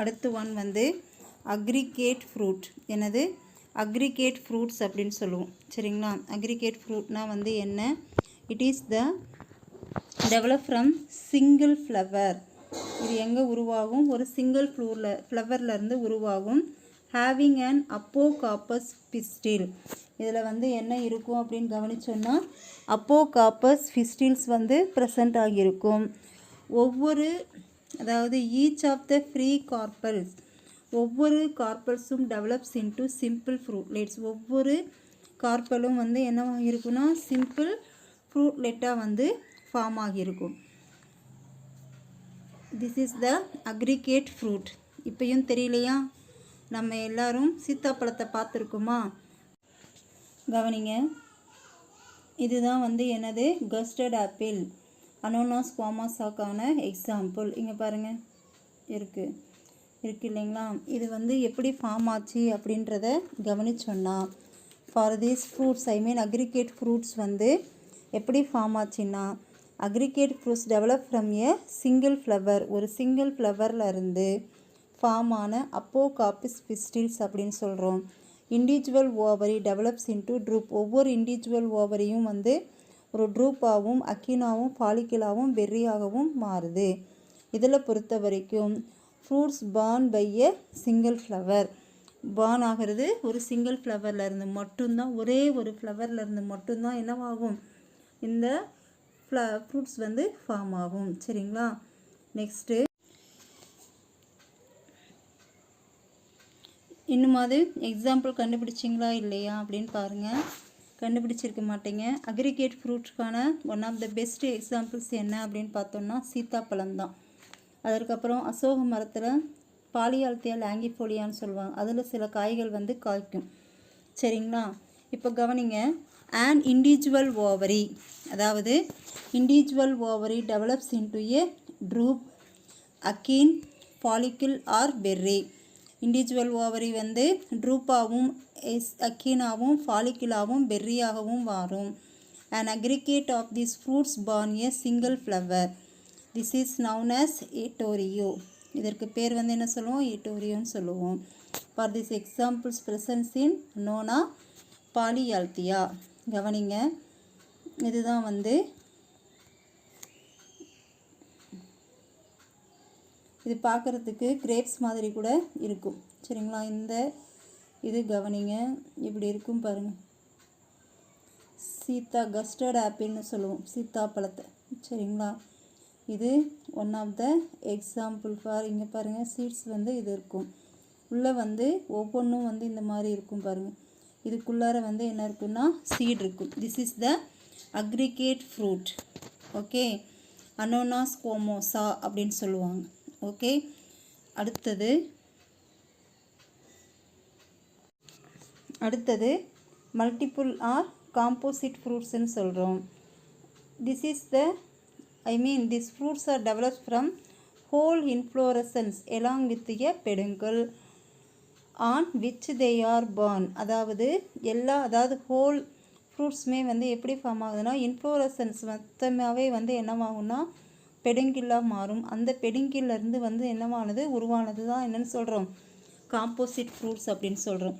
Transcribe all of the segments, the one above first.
அடுத்து ஒன் வந்து aggregate fruit. என்னது? அக்ரிகேட் ஃப்ரூட்ஸ் அப்படின்னு சொல்லுவோம். சரிங்களா? அக்ரிகேட் ஃப்ரூட்னால் வந்து என்ன? It is the develop from single flower. இது எங்கே உருவாகும்? ஒரு சிங்கிள் ஃப்ளவர்லேருந்து உருவாகும். Having and apocarpous pistil. இதில் வந்து என்ன இருக்கும் அப்படின்னு கவனிச்சோன்னா அப்போகார்பஸ் பிஸ்டில்ஸ் வந்து ப்ரெசண்ட் ஆகியிருக்கும். அதாவது each of the free carpels, ஒவ்வொரு கார்பல்ஸும் டெவலப்ஸ் இன்டு சிம்பிள் ஃப்ரூட்லெட்ஸ். ஒவ்வொரு கார்பலும் வந்து என்னவாக இருக்குன்னா சிம்பிள் ஃப்ரூட்லெட்டாக வந்து ஃபார்ம் ஆகியிருக்கும். This is the aggregate fruit. இப்போயும் தெரியலையா? நம்ம எல்லாரும் சீத்தாப்பழத்தை பார்த்துருக்குமா? கவனிங்க, இதுதான் வந்து என்னது? கஸ்டர்ட் ஆப்பிள், அனோனாஸ் குவாமாசாக்கான எக்ஸாம்பிள். இங்கே பாருங்கள், இருக்கு இல்லைங்களா? இது வந்து எப்படி ஃபார்ம் ஆச்சு அப்படின்றத கவனிச்சோன்னா, for these fruits aggregate fruits வந்து எப்படி ஃபார்ம் ஆச்சுன்னா, aggregate fruits develop from a single flower, ஒரு சிங்கிள் ஃப்ளவரில் இருந்து ஃபார்ம் ஆன அப்போகார்பஸ் பிஸ்டில்ஸ் அப்படின்னு சொல்கிறோம். Individual ovary develops into drupe. ஒவ்வொரு இண்டிவிஜுவல் ஓவரியும் வந்து ஒரு ட்ரூப்பாகவும் அக்கினாவும் ஃபாலிக்கிளாகவும் பெர்ரியாகவும் மாறுது. இதில் பொறுத்த வரைக்கும் fruits borne by a single flower. Borne ஆகிறது ஒரு சிங்கிள் ஃப்ளவரில் இருந்து மட்டும்தான், ஒரே ஒரு ஃப்ளவரில் இருந்து மட்டும்தான் என்னவாகும்? இந்த ஃப்ரூட்ஸ் வந்து ஃபார்ம் ஆகும். சரிங்களா? நெக்ஸ்ட்டு இன்னுமாவது எக்ஸாம்பிள் கண்டுபிடிச்சிங்களா இல்லையா அப்படின்னு பாருங்கள். கண்டுபிடிச்சிருக்க மாட்டீங்க. அக்ரிகேட் ஃப்ரூட்ஸ்க்கான one of the best examples என்ன அப்படின்னு பார்த்தோம்னா சீத்தாப்பழம் தான். அதற்கப்புறம் அசோக மரத்தில் பாலியால்த்தியா லாங்கிஃபோலியான்னு சொல்லுவாங்க, அதில் சில காய்கள் வந்து காய்க்கும். சரிங்களா? இப்போ கவனிங்க, an individual ovary, அதாவது individual ovary develops into a drupe, achene, follicle or berry. Individual ovary வந்து ட்ரூப்பாகவும் அக்கீனாவும் ஃபாலிக்கிளாகவும் பெர்ரியாகவும் மாறும். an aggregate of these fruits born a single flower. this is known as etorio. இதற்கு பேர் வந்து என்ன சொல்லுவோம்? etorio சொல்லுவோம். for this examples presence in nona polyalthia. கவனிங்க, இதுதான் வந்து இது பார்க்குறதுக்கு கிரேப்ஸ் மாதிரி கூட இருக்கும். சரிங்களா? இது கவனிங்க, இப்படி இருக்கும் பாருங்கள். கஸ்டர்ட் ஆப்பிள்னு சொல்லுவோம் சீத்தாப்பழத்தை. சரிங்களா? இது one of the example for. இங்கே பாருங்கள், சீட்ஸ் வந்து இது இருக்கும். உள்ளே வந்து ஒவ்வொன்றும் வந்து இந்த மாதிரி இருக்கும் பாருங்கள். இதுக்குள்ளார வந்து என்ன இருக்குன்னா சீட் இருக்கும். This is the aggregate fruit. Okay, annona squamosa அப்படின்னு சொல்லுவாங்க. ஓகே, அடுத்தது மல்டிபிள் ஆர் காம்போசிட் ஃப்ரூட்ஸ்ன்னு சொல்கிறோம். This is the these fruits are developed from whole inflorescence along with a peduncle on which they are born. அதாவது whole ஃப்ரூட்ஸுமே வந்து எப்படி form ஆகுதுன்னா, inflorescence மொத்தமாகவே வந்து என்னவாகும்னா பெடுங்கில்லாக மாறும். அந்த பெடுங்கில்லேருந்து வந்து என்னவானது உருவானது தான் என்னென்னு சொல்கிறோம்? காம்போசிட் ஃப்ரூட்ஸ் அப்படின்னு சொல்கிறோம்.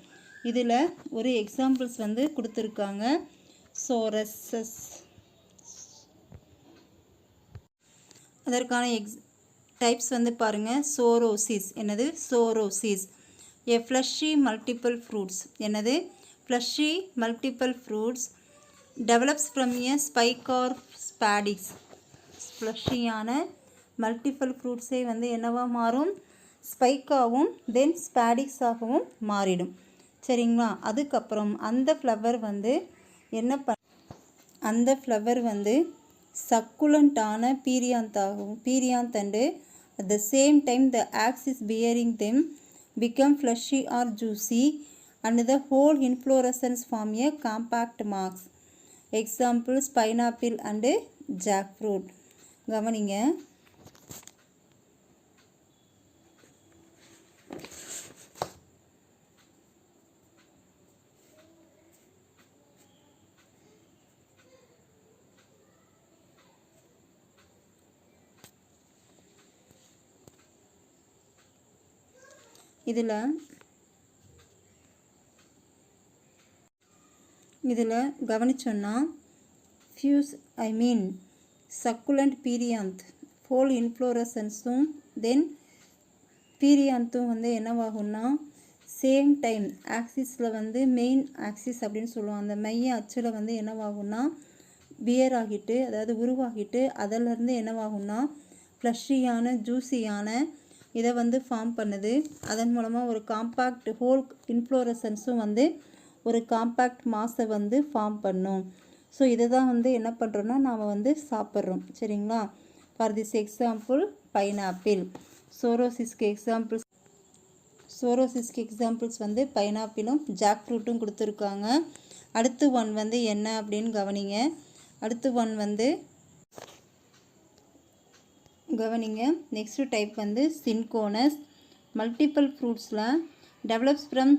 இதில் ஒரு எக்ஸாம்பிள்ஸ் வந்து கொடுத்துருக்காங்க. சோரஸஸ், அதற்கான டைப்ஸ் வந்து பாருங்கள். சோரோசிஸ். என்னது? Sorosis. A fleshy multiple fruits. என்னது? Fleshy multiple fruits develops from a spike or spadix. ஃப்ளஷியான மல்டிபிள் ஃப்ரூட்ஸே வந்து என்னவா மாறும்? ஸ்பைக்காகவும் தென் ஸ்பாடிக்ஸாகவும் மாறிடும். சரிங்களா? அதுக்கப்புறம் அந்த ஃப்ளவர் வந்து அந்த ஃப்ளவர் வந்து சக்குலண்டான perianth and at the same time the axis bearing them become fleshy or juicy and the whole inflorescence form a compact mass. Examples pineapple and jackfruit. கவனிங்க, இதில் கவனிச்சோன்னா சக்குலண்ட் பீரியாந்த் ஃபோல் இன்ஃப்ளோரசன்ஸும் தென் பீரியாந்தும் வந்து என்னவாகும்னா சேம் டைம் ஆக்சிஸில் வந்து main axis அப்படின்னு சொல்லுவோம். அந்த மைய அச்சில் வந்து என்னவாகும்னா பியர் ஆகிட்டு, அதாவது உருவாகிட்டு, அதிலேருந்து என்னவாகும்னா ஃப்ளஷியான ஜூஸியான இதை வந்து ஃபார்ம் பண்ணுது. அதன் மூலமாக ஒரு காம்பேக்ட் ஹோல் இன்ஃப்ளோரசன்ஸும் வந்து ஒரு காம்பேக்ட் மாஸை வந்து ஃபார்ம் பண்ணும். ஸோ இதை தான் வந்து என்ன பண்ணுறோன்னா நாம் வந்து சாப்பிட்றோம். சரிங்களா? For this example pineapple. சோரோசிஸ்க்கு எக்ஸாம்பிள்ஸ் வந்து பைனாப்பிளும் ஜாக் ஃப்ரூட்டும் கொடுத்துருக்காங்க. அடுத்து ஒன் வந்து என்ன அப்படின்னு கவனிங்க. நெக்ஸ்ட் டைப் வந்து சின்கோனஸ். மல்டிபிள் ஃப்ரூட்ஸில் டெவலப்ஸ் ஃப்ரம்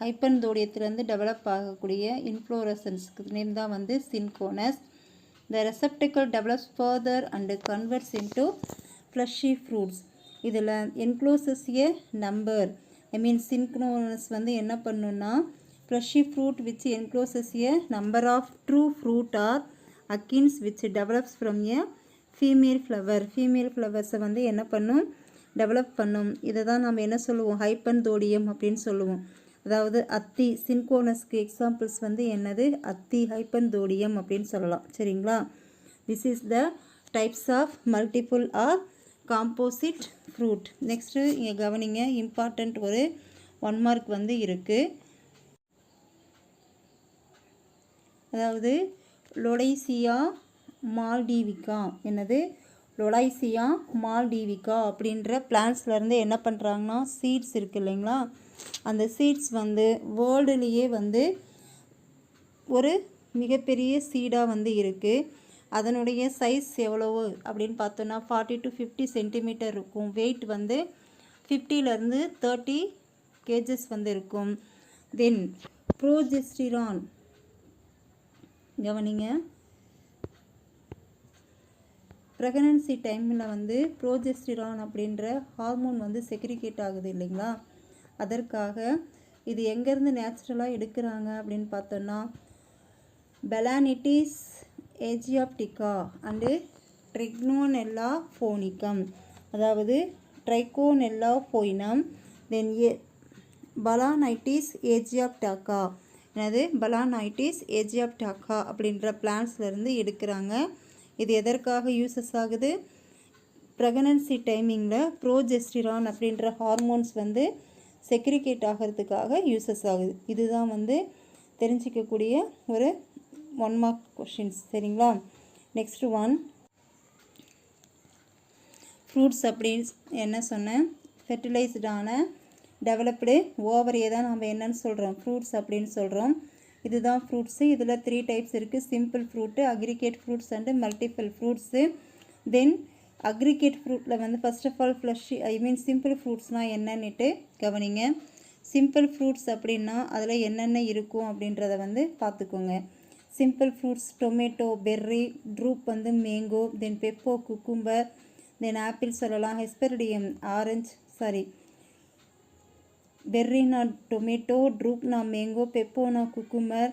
ஹைப்பன்தோடியத்திலேருந்து டெவலப் ஆகக்கூடிய இன்ஃப்ளோரசன்ஸ்க்கு நேம் தான் வந்து syconus. The receptacle develops further and converts into fleshy fruits. இதில் என்க்ளோசஸ் ஏ நம்பர், சின்கோனஸ் வந்து என்ன பண்ணுன்னா fleshy fruit which encloses a number of true fruit or achenes which develops from a female ஃப்ளவர்ஸை வந்து என்ன பண்ணும், டெவலப் பண்ணும். இதை தான் நம்ம என்ன சொல்லுவோம், ஹைப்பன்தோடியம் அப்படின்னு சொல்லுவோம். அதாவது அத்தி, சின்கோனஸ்க்கு எக்ஸாம்பிள்ஸ் வந்து என்னது, அத்தி, ஹைப்பன்தோடியம் அப்படின்னு சொல்லலாம். சரிங்களா? This is the types of multiple or composite fruit. Next இங்கே கவனிங்க, இம்பார்ட்டண்ட் ஒரு 1 மார்க் வந்து இருக்குது. அதாவது லொடைசியா மால்டிவிகா, என்னது லொடைசியா மால்டிவிகா அப்படின்ற பிளான்ட்ஸ்லேருந்து என்ன பண்ணுறாங்கன்னா சீட்ஸ் இருக்குது இல்லைங்களா, அந்த சீட்ஸ் வந்து வேர்ல்டுலேயே வந்து ஒரு மிகப்பெரிய சீடாக வந்து இருக்குது. அதனுடைய சைஸ் எவ்வளவு அப்படின்னு பார்த்தோன்னா 40 to 50 சென்டிமீட்டர் இருக்கும். வெயிட் வந்து 50லேருந்து 30 kgs வந்து இருக்கும். தென் ப்ரோஜெஸ்டிரான், கவனிங்க, ப்ரெக்னன்சி டைமில் வந்து ப்ரோஜெஸ்டிரான் அப்படின்ற ஹார்மோன் வந்து செக்ரிகேட் ஆகுது இல்லைங்களா, அதற்காக இது எங்கேருந்து நேச்சுரலாக எடுக்கிறாங்க அப்படின்னு பார்த்தோன்னா பெலானிட்டிஸ் ஏஜியாப்டிகா அண்டு ட்ரிக்னோனெல்லா ஃபோனிகம், அதாவது ட்ரைகோனெல்லா ஃபோயினம், தென் பலானைட்டிஸ் ஏஜியாப்டாக்கா, என்னது பலானைட்டிஸ் ஏஜியாப்டாக்கா அப்படின்ற பிளான்ட்ஸ்லேருந்து எடுக்கிறாங்க. இது எதற்காக யூஸஸ் ஆகுது, ப்ரெக்னன்சி டைமிங்கில் ப்ரோஜெஸ்டிரான் அப்படின்ற ஹார்மோன்ஸ் வந்து செக்ரிகேட் ஆகிறதுக்காக யூஸஸ் ஆகுது. இதுதான் வந்து தெரிஞ்சிக்கக்கூடிய ஒரு 1 மார்க் கொஷின்ஸ். சரிங்களா? நெக்ஸ்ட் ஒன், ஃப்ரூட்ஸ் அப்படின்னு என்ன சொன்னேன், ஃபெர்டிலைஸ்டான டெவலப்டு ஓவரியை தான் நம்ம என்னன்னு சொல்கிறோம், ஃப்ரூட்ஸ் அப்படின்னு சொல்கிறோம். இதுதான் ஃப்ரூட்ஸு. இதில் 3 டைப்ஸ் இருக்குது, simple fruit, aggregate fruits and multiple fruits. Then aggregate ஃப்ரூட்டில் வந்து ஃபர்ஸ்ட் ஆஃப் ஆல் சிம்பிள் ஃப்ரூட்ஸ்னால் என்னன்னுட்டு கவனிங்க. சிம்பிள் ஃப்ரூட்ஸ் அப்படின்னா அதில் என்னென்ன இருக்கும் அப்படின்றத வந்து பார்த்துக்கோங்க. Simple fruits tomato, berry, drupe வந்து mango, then pepo, cucumber, then apple சொல்லலாம், ஹெஸ்பெரிடியம் பெர்ரினா டொமேட்டோ, ட்ரூப்னா மேங்கோ, பெப்போனா குக்கும்பர்,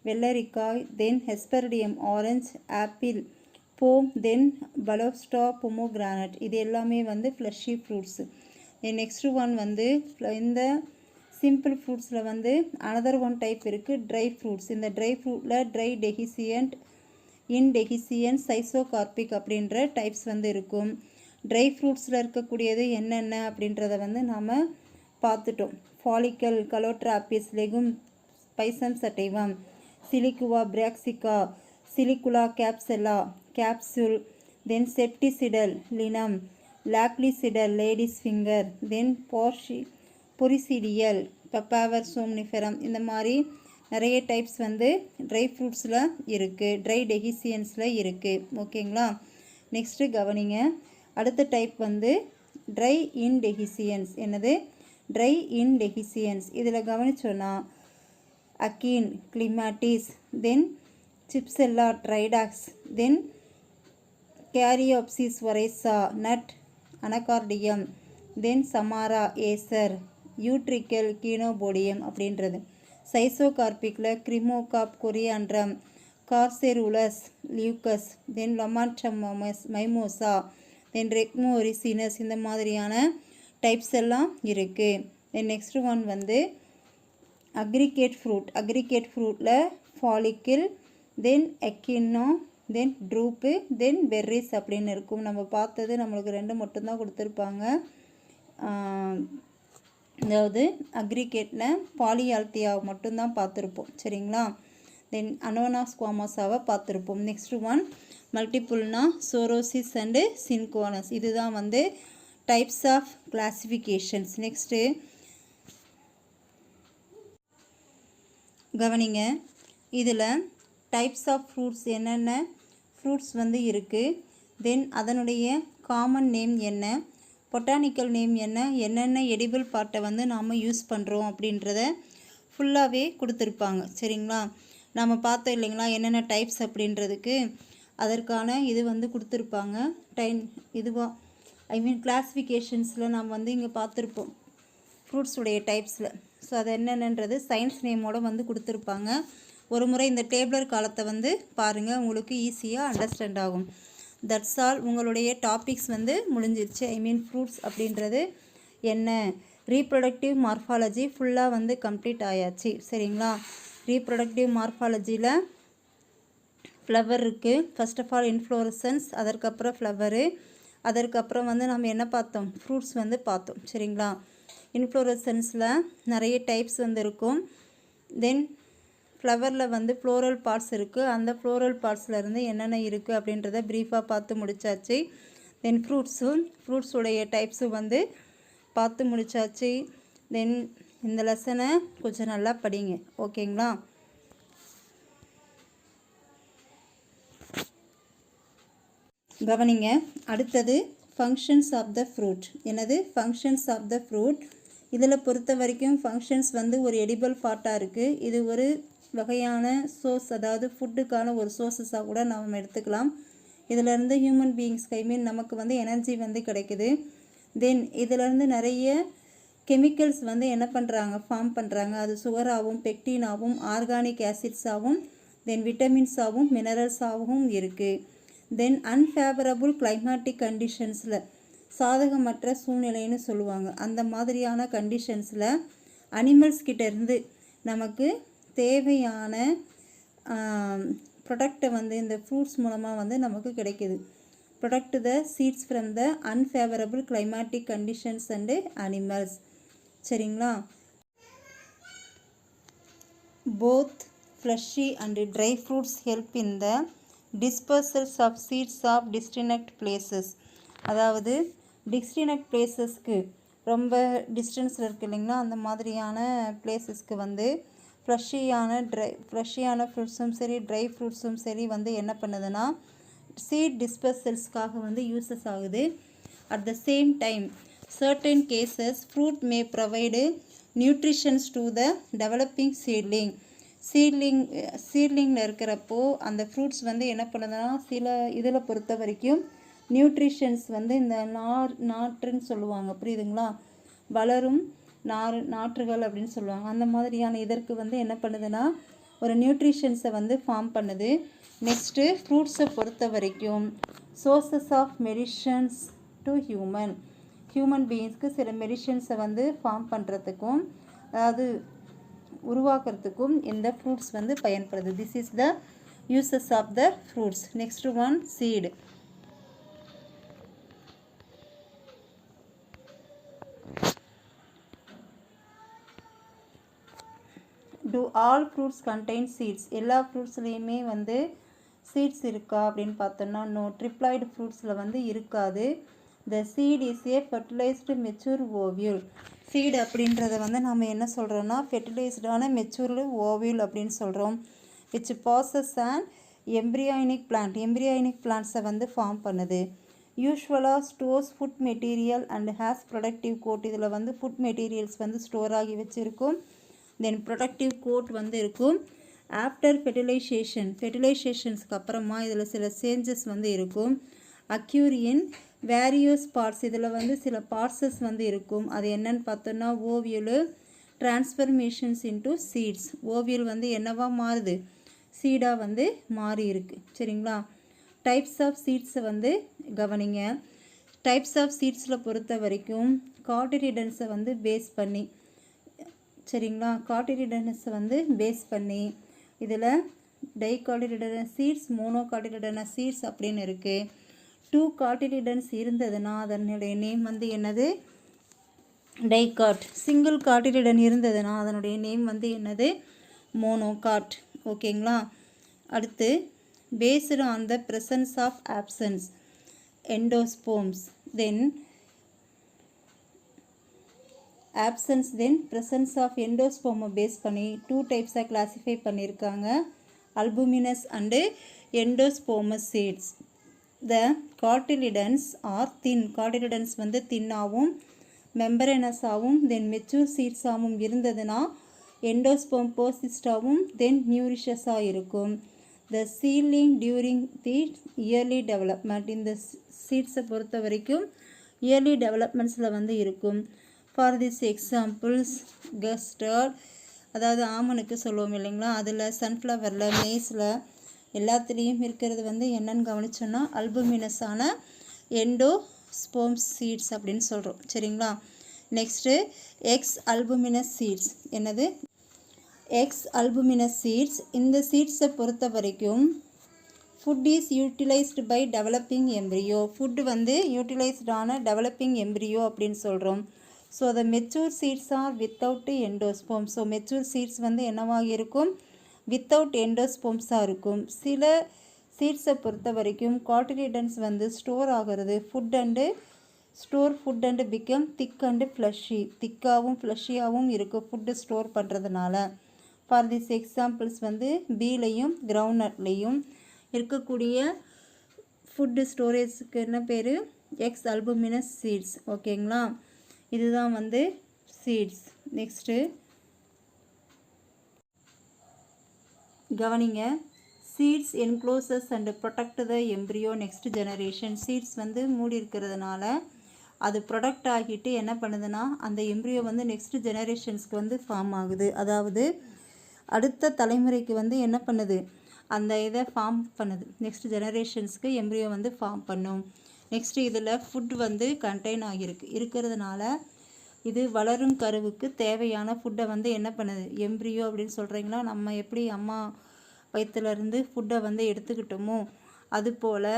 வெள்ளரிக்காய், தென் ஹெஸ்பெரிடியம் ஆரஞ்ச், ஆப்பிள், போம், தென் பலோஸ்டா பொமோகிரானட். இது எல்லாமே வந்து ஃப்ளஷி ஃப்ரூட்ஸு. நெக்ஸ்ட் ஒன் வந்து இந்த சிம்பிள் ஃப்ரூட்ஸில் வந்து அனதர் ஒன் டைப் இருக்குது, ட்ரை ஃப்ரூட்ஸ். இந்த ட்ரை ஃப்ரூட்டில் ட்ரை டெஹிசியன்ட், இன்டெஹிசியன்ட், சைசோகார்பிக் அப்படின்ற டைப்ஸ் வந்து இருக்கும். ட்ரை ஃப்ரூட்ஸில் இருக்கக்கூடியது என்னென்ன அப்படின்றத வந்து நாம் பார்த்துட்டோம். ஃபாலிக்கல், கலோட்ராபிஸ், லெகும், பைசம் சட்டைவம், சிலிகுவா பிராக்சிகா, சிலிகுலா கேப்செல்லா, கேப்சூல், தென் செப்டிசிடல், லினம், லாக்லிசிடல், லேடிஸ் ஃபிங்கர், தென் பொரிசிடியல், பப்பாவர் சோம்னிஃபெரம். இந்த மாதிரி நிறைய டைப்ஸ் வந்து ட்ரை ஃப்ரூட்ஸில் இருக்குது, ட்ரை டெஹிசியன்ஸில் இருக்குது. ஓகேங்களா? நெக்ஸ்ட்டு கவனிங்க, அடுத்த டைப் வந்து ட்ரை இன்டெஹிசியன்ஸ். என்னது, ட்ரை இன்டெஹிசியன்ஸ். இதில் கவனிச்சோன்னா அக்கீன், கிளிமாட்டிஸ், தென் சிப்செல்லா ட்ரைடாக்ஸ், தென் கேரியோப்சிஸ் ஒரேசா, நட், அனகார்டியம், தென் சமாரா ஏசர், யூட்ரிக்கல் கீனோபோடியம் அப்படின்றது. சைசோகார்பிக்கில் கிரிமோகாப் கொரியாண்ட்ரம், கார்செருலஸ் லியூக்கஸ், தென் லொமான்ட்ரம் மைமோசா, தென் ரெக்மோரிசினஸ், இந்த மாதிரியான டைப்ஸ் எல்லாம் இருக்குது. தென் நெக்ஸ்ட் ஒன் வந்து அக்ரிகேட் ஃப்ரூட். அக்ரிகேட் ஃப்ரூட்டில் ஃபாலிக்கிள், தென் எக்கினோ, தென் ட்ரூப்பு, தென் பெர்ரிஸ் அப்படின்னு இருக்கும். நம்ம பார்த்தது நம்மளுக்கு 2 மட்டும்தான் கொடுத்துருப்பாங்க. அதாவது அக்ரிகேட்டில் பாலியால்த்தியாவை மட்டும்தான் பார்த்துருப்போம், சரிங்களா. தென் அனோனா ஸ்குவாமோசாவை பார்த்துருப்போம். நெக்ஸ்ட் ஒன் மல்டிப்புள்னா சோரோசிஸ் அண்டு சின்கோனஸ். இதுதான் வந்து டைப்ஸ் ஆஃப் கிளாசிஃபிகேஷன்ஸ். நெக்ஸ்ட்டு கவனிங்க, இதில் டைப்ஸ் ஆஃப் ஃப்ரூட்ஸ் என்னென்ன ஃப்ரூட்ஸ் வந்து இருக்குது, தென் அதனுடைய காமன் நேம் என்ன, பொட்டானிக்கல் நேம் என்ன, என்னென்ன எடிபிள் பார்ட்டை வந்து நாம் யூஸ் பண்ணுறோம் அப்படின்றத ஃபுல்லாகவே கொடுத்துருப்பாங்க, சரிங்களா. நம்ம பார்த்தோம் இல்லைங்களா என்னென்ன டைப்ஸ் அப்படின்றதுக்கு, அதற்கான இது வந்து கொடுத்துருப்பாங்க. கிளாஸிஃபிகேஷன்ஸில் நாம் வந்து இங்கே பார்த்துருப்போம் ஃப்ரூட்ஸுடைய டைப்ஸில். ஸோ அது என்னென்னன்றது சயின்ஸ் நேமோடு வந்து கொடுத்துருப்பாங்க. ஒரு முறை இந்த டேபிளர் காலத்தை வந்து பாருங்கள், உங்களுக்கு ஈஸியாக அண்டர்ஸ்டாண்ட் ஆகும். That's all. உங்களுடைய டாபிக்ஸ் வந்து முடிஞ்சிருச்சு. ஃப்ரூட்ஸ் அப்படின்றது என்ன, ரீப்ரொடக்டிவ் மார்ஃபாலஜி ஃபுல்லாக வந்து கம்ப்ளீட் ஆயாச்சு, சரிங்களா. ரீப்ரொடக்டிவ் மார்ஃபாலஜியில் ஃப்ளவர் இருக்குது. ஃபர்ஸ்ட் ஆஃப் ஆல் இன்ஃப்ளோரசன்ஸ், அதற்கப்புறம் ஃப்ளவரு, அதற்கப்புறம் வந்து நம்ம என்ன பார்த்தோம், ஃப்ரூட்ஸ் வந்து பார்த்தோம், சரிங்களா. இன்ஃப்ளோரசன்ஸில் நிறைய டைப்ஸ் வந்து இருக்கும். தென் ஃப்ளவரில் வந்து ஃப்ளோரல் பார்ட்ஸ் இருக்குது. அந்த ஃப்ளோரல் பார்ட்ஸ்லேருந்து என்னென்ன இருக்குது அப்படின்றத ப்ரீஃபாக பார்த்து முடித்தாச்சு. தென் ஃப்ரூட்ஸுடைய டைப்ஸும் வந்து பார்த்து முடித்தாச்சு. தென் இந்த லெசனை கொஞ்சம் நல்லா படிங்க, ஓகேங்களா. கவனிங்க, அடுத்தது ஃபங்க்ஷன்ஸ் ஆஃப் த ஃப்ரூட். என்னது ஃபங்க்ஷன்ஸ் ஆஃப் த ஃப்ரூட். இதில் பொறுத்த வரைக்கும் ஃபங்க்ஷன்ஸ் வந்து ஒரு எடிபிள் பார்ட்டாக இருக்குது. இது ஒரு வகையான சோர்ஸ், அதாவது ஃபுட்டுக்கான ஒரு சோர்ஸஸாக கூட நாம் எடுத்துக்கலாம். இதிலேருந்து ஹியூமன் பீயிங்ஸ்க்கு நமக்கு வந்து எனர்ஜி வந்து கிடைக்குது. தென் இதிலேருந்து நிறைய கெமிக்கல்ஸ் வந்து என்ன பண்ணுறாங்க, ஃபார்ம் பண்ணுறாங்க. அது சுகராகவும், பெக்டினாகவும், ஆர்கானிக் ஆசிட்ஸாகவும், தென் விட்டமின்ஸாகவும், மினரல்ஸாகவும் இருக்குது. தென் அன்ஃபேவரபுள் கிளைமேட்டிக் கண்டிஷன்ஸில், சாதகமற்ற சூழ்நிலைன்னு சொல்லுவாங்க, அந்த மாதிரியான கண்டிஷன்ஸில் அனிமல்ஸ் கிட்டேருந்து நமக்கு தேவையான ப்ரொடக்டை வந்து இந்த ஃப்ரூட்ஸ் மூலமாக வந்து நமக்கு கிடைக்கிது. Protect the seeds from the unfavourable climatic conditions and animals, சரிங்களா. Both fleshy and dry fruits help in the dispersals of seeds of distinct places. அதாவது டிஸ்டினக்ட் பிளேசஸ்க்கு ரொம்ப டிஸ்டன்ஸில் இருக்குது இல்லைங்களா, அந்த மாதிரியான பிளேசஸ்க்கு வந்து ஃப்ளஷியான ஃப்ரூட்ஸும் சரி, ட்ரை ஃப்ரூட்ஸும் சரி வந்து என்ன பண்ணுதுன்னா சீட் டிஸ்பர்சல்ஸ்க்காக வந்து யூஸஸ் ஆகுது. At the same time certain cases fruit may provide nutritions to the developing seedling. சீட்லிங்கில் இருக்கிறப்போ அந்த ஃப்ரூட்ஸ் வந்து என்ன பண்ணுதுன்னா சில இதில் பொறுத்த வரைக்கும் நியூட்ரிஷன்ஸ் வந்து இந்த நாற்றுன்னு சொல்லுவாங்க, புரியுதுங்களா, வளரும் நாற்றுகள் அப்படின்னு சொல்லுவாங்க. அந்த மாதிரியான இதற்கு வந்து என்ன பண்ணுதுன்னா ஒரு நியூட்ரிஷன்ஸை வந்து ஃபார்ம் பண்ணுது. நெக்ஸ்ட்டு ஃப்ரூட்ஸை பொறுத்த வரைக்கும் sources of medicines to human பீயிங்ஸ்க்கு சில மெடிஷன்ஸை வந்து ஃபார்ம் பண்ணுறதுக்கும், அதாவது உருவாக்குறதுக்கும் இந்த ஃப்ரூட்ஸ் வந்து பயன்படுது. This is the uses of the fruits. Next one seed. Do all fruits contain seeds? எல்லா ஃப்ரூட்ஸ்லேயுமே வந்து சீட்ஸ் இருக்கா அப்படின்னு பார்த்தோம்னா நோ. ட்ரிப்ளாய்டு ஃப்ரூட்ஸில் வந்து இருக்காது. The seed is a fertilized mature ovule. Seed அப்படின்றத வந்து நம்ம என்ன சொல்கிறோன்னா ஃபெர்டிலைஸ்டான மெச்சூர்டு ஓவியூல் அப்படின்னு சொல்கிறோம். விச் பாசஸ் அண்ட் எம்ப்ரியானிக் பிளான்ட்ஸை வந்து ஃபார்ம் பண்ணுது. யூஸ்வலாக stores food material and has protective coat. இதில் வந்து ஃபுட் மெட்டீரியல்ஸ் வந்து ஸ்டோர் ஆகி வச்சுருக்கும். தென் ப்ரொடக்டிவ் கோட் வந்து இருக்கும். ஆஃப்டர் ஃபெர்டிலைசேஷன்ஸ்க்கு அப்புறமா இதில் சில சேஞ்சஸ் வந்து இருக்கும். அக்யூர் இன் வேரியஸ் பார்ட்ஸ், இதில் வந்து சில பார்ட்ஸஸ் வந்து இருக்கும். அது என்னன்னு பார்த்தோன்னா ஓவியல் டிரான்ஸ்ஃபர்மேஷன்ஸ் இன்டு சீட்ஸ். ஓவியல் வந்து என்னவா மாறுது, சீடாக வந்து மாறி இருக்கு. சரிங்களா. டைப்ஸ் ஆஃப் சீட்ஸை வந்து கவனிங்க. டைப்ஸ் ஆஃப் சீட்ஸில் பொறுத்த வரைக்கும் காட்டிலிடன்ஸை வந்து பேஸ் பண்ணி, சரிங்களா, காட்டிலிடன்ஸை வந்து பேஸ் பண்ணி இதில் டைகாட்டிலிடனஸ் சீட்ஸ், மோனோகாட்டிலிடனஸ் சீட்ஸ் அப்படின்னு இருக்குது. 2 காட்டிலிடன்ஸ் இருந்ததுன்னா அதனுடைய நேம் வந்து என்னது, டைகாட். சிங்கிள் காட்டிலிடன் இருந்ததுன்னா அதனுடைய நேம் வந்து என்னது, மோனோகாட். ஓகேங்களா. அடுத்து based on the presence of absence endosperms, then absence then presence of எண்டோஸ்போமை பேஸ் பண்ணி 2 டைப்ஸாக கிளாஸிஃபை பண்ணியிருக்காங்க, albuminous and endospermous seeds. The cotyledons are thin, cotyledons வந்து தின்னாகவும் மெம்பரனஸாகவும் தென் மெச்சூர் சீட்ஸாகவும் இருந்ததுன்னா எண்டோஸ்போம் போசிஸ்டாகவும் தென் நியூரிஷஸாக இருக்கும். The seedling during the early development, இந்த சீட்ஸை பொறுத்த வரைக்கும் இயர்லி டெவலப்மெண்ட்ஸில் வந்து இருக்கும். ஃபார் திஸ் எக்ஸாம்பிள்ஸ் கஸ்டர்ட், அதாவது ஆமனுக்கு சொல்லுவோம் இல்லைங்களா, அதில் சன்ஃப்ளவரில் மேஸில் எல்லாத்துலேயும் இருக்கிறது வந்து என்னன்னு கவனிச்சோன்னா அல்புமினஸான எண்டோஸ்போம் சீட்ஸ் அப்படின்னு சொல்கிறோம். சரிங்களா. Next ex albuminous seeds. என்னது, எக்ஸ் அல்புமினஸ் சீட்ஸ். இந்த சீட்ஸை பொறுத்த வரைக்கும் food is utilized by developing embryo, food வந்து யூட்டிலைஸ்டான டெவலப்பிங் எம்ப்ரியோ அப்படின்னு சொல்கிறோம். So the mature seeds are without endosperm. So mature seeds வந்து என்னவாக இருக்கும், வித்தவுட் எண்டோஸ்போம்ஸாக இருக்கும். சில சீட்ஸை பொறுத்த வரைக்கும் காட்டிலிடன்ஸ் வந்து ஸ்டோர் ஆகிறது, food and become thick and fleshy, திக்காகவும் ஃப்ளஷியாகவும் இருக்கும் ஃபுட்டு ஸ்டோர் பண்ணுறதுனால. ஃபார் திஸ் எக்ஸாம்பிள்ஸ் வந்து பீலையும் கிரவுண்ட்நட்லேயும் இருக்கக்கூடிய ஃபுட்டு ஸ்டோரேஜுக்கு என்ன பேர், எக்ஸ் அல்புமினஸ் சீட்ஸ். ஓகேங்களா. இதுதான் வந்து சீட்ஸ். நெக்ஸ்ட்டு கவனிங்க. Seeds encloses and protect the embryo next generation. Seeds வந்து மூடி இருக்கிறதுனால அது ப்ரொடக்ட் ஆகிட்டு என்ன பண்ணுதுன்னா அந்த எம்ப்ரியோ வந்து நெக்ஸ்ட் ஜெனரேஷன்ஸ்க்கு வந்து ஃபார்ம் ஆகுது. அதாவது அடுத்த தலைமுறைக்கு வந்து என்ன பண்ணுது, அந்த இதை ஃபார்ம் பண்ணுது. நெக்ஸ்ட் ஜெனரேஷன்ஸ்க்கு எம்ப்ரியோ வந்து ஃபார்ம் பண்ணும். நெக்ஸ்ட்டு இதில் ஃபுட் வந்து கண்டெயின் இருக்கிறதுனால இது வளரும் கருவுக்கு தேவையான ஃபுட்டை வந்து என்ன பண்ணுது, எம்ப்ரியோ அப்படின்னு சொல்கிறீங்களா, நம்ம எப்படி அம்மா வயிற்றுலேருந்து ஃபுட்டை வந்து எடுத்துக்கிட்டோமோ அதுபோல்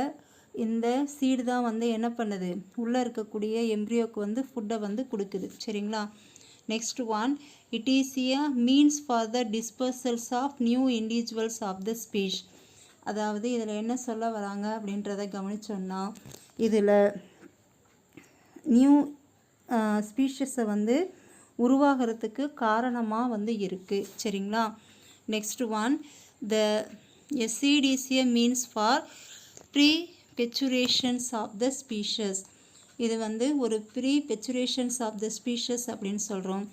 இந்த சீடு தான் வந்து என்ன பண்ணுது, உள்ளே இருக்கக்கூடிய எம்ப்ரியோக்கு வந்து ஃபுட்டை வந்து கொடுக்குது. சரிங்களா. Next one, it is a means for the dispersals of new individuals of the species. அதாவது இதில் என்ன சொல்ல வராங்க அப்படின்றத கவனிச்சோன்னா இதில் நியூ ஸ்பீஷஸை வந்து உருவாகிறதுக்கு காரணமாக வந்து இருக்குது. சரிங்களா. Next one, the seed is a means for pre-peturations of the species. இது வந்து ஒரு pre-peturations of the species அப்படின்னு சொல்கிறோம்.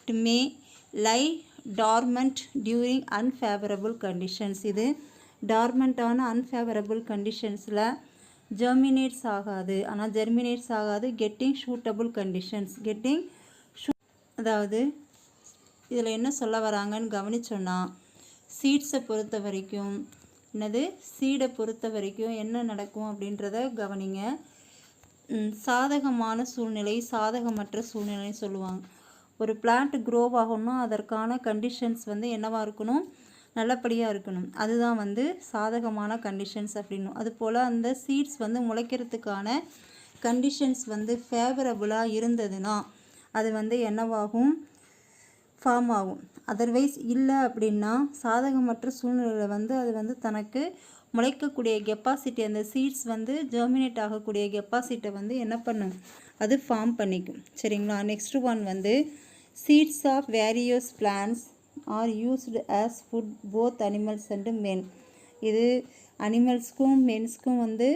It may lie dormant during unfavorable conditions. இது டார்மெண்ட்டான அன்ஃபேவரபிள் கண்டிஷன்ஸில் ஜெர்மினேட்ஸ் ஆகாது, ஆனால் ஜெர்மினேட்ஸ் ஆகாது கெட்டிங் ஷூட்டபுள் கண்டிஷன்ஸ். அதாவது இதில் என்ன சொல்ல வராங்கன்னு கவனிச்சோன்னா சீட்ஸை பொறுத்த வரைக்கும் சீடை பொறுத்த வரைக்கும் என்ன நடக்கும் அப்படின்றத கவனிங்க. சாதகமான சூழ்நிலை, சாதகமற்ற சூழ்நிலைன்னு சொல்லுவாங்க. ஒரு பிளான்ட் க்ரோவ் ஆகணும்னா அதற்கான கண்டிஷன்ஸ் வந்து என்னவாக இருக்கணும், நல்லபடியாக இருக்கணும். அதுதான் வந்து சாதகமான கண்டிஷன்ஸ் அப்படின்னும். அதுபோல் அந்த சீட்ஸ் வந்து முளைக்கிறதுக்கான கண்டிஷன்ஸ் வந்து ஃபேவரபுளாக இருந்ததுன்னா அது வந்து என்னவாகும், ஃபார்ம் ஆகும். அதர்வைஸ் இல்லை அப்படின்னா சாதகமற்ற சூழ்நிலையில் வந்து அது வந்து தனக்கு முளைக்கக்கூடிய கெப்பாசிட்டி, அந்த சீட்ஸ் வந்து ஜெர்மினேட் ஆகக்கூடிய கெப்பாசிட்டை வந்து என்ன பண்ணும், அது ஃபார்ம் பண்ணிக்கும். சரிங்களா. நெக்ஸ்ட் ஒன் வந்து seeds of various plants are used as food both animals and men. இது அனிமல்ஸ்க்கும் மென்ஸ்க்கும் வந்து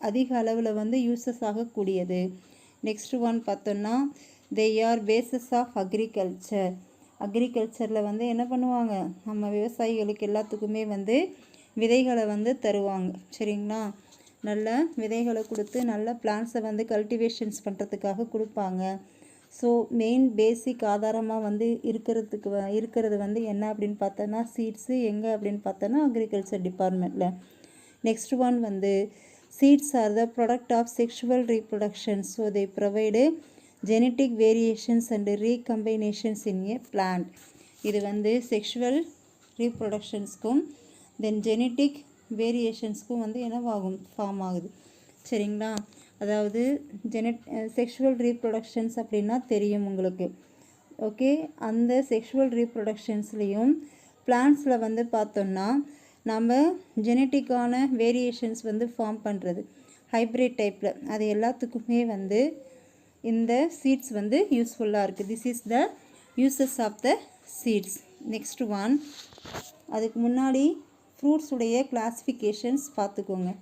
அதிக அளவில் வந்து யூஸஸ் ஆகக்கூடியது. நெக்ஸ்ட் ஒன் பார்த்தோன்னா they are bases of agriculture. அக்ரிகல்ச்சரில் வந்து என்ன பண்ணுவாங்க, நம்ம விவசாயிகளுக்கு எல்லாத்துக்குமே வந்து விதைகளை வந்து தருவாங்க. சரிங்களா. நல்ல விதைகளை கொடுத்து நல்ல பிளான்ஸை வந்து கல்டிவேஷன்ஸ் பண்ணுறதுக்காக கொடுப்பாங்க. ஸோ மெயின் பேசிக் ஆதாரமாக வந்து இருக்கிறது வந்து என்ன அப்படின்னு பார்த்தோன்னா சீட்ஸு. எங்கே அப்படின்னு பார்த்தோன்னா அக்ரிகல்ச்சர் டிபார்ட்மெண்ட்டில். நெக்ஸ்ட் ஒன் வந்து seeds are the product of sexual reproduction, so they provide genetic variations and recombinations in a plant. இது வந்து செக்ஷுவல் ரீப்ரொடக்ஷன்ஸ்க்கும் தென் ஜெனட்டிக் வேரியேஷன்ஸ்க்கும் வந்து என்னவாகும் ஃபார்ம் ஆகுது. சரிங்களா? அதாவது செக்ஷுவல் ரீப்ரொடக்ஷன்ஸ் அப்படின்னா தெரியும் உங்களுக்கு. ஓகே, அந்த செக்ஷுவல் ரீப்ரொடக்ஷன்ஸ்லேயும் பிளான்ஸில் வந்து பார்த்தோன்னா நம்ம ஜெனட்டிக்கான வேரியேஷன்ஸ் வந்து ஃபார்ம் பண்ணுறது ஹைப்ரிட் டைப்பில், அது எல்லாத்துக்குமே வந்து இந்த சீட்ஸ் வந்து யூஸ்ஃபுல்லாக இருக்குது. This is the uses of the seeds. Next one, அதுக்கு முன்னாடி ஃப்ரூட்ஸுடைய கிளாஸிஃபிகேஷன்ஸ் பார்த்துக்கோங்க.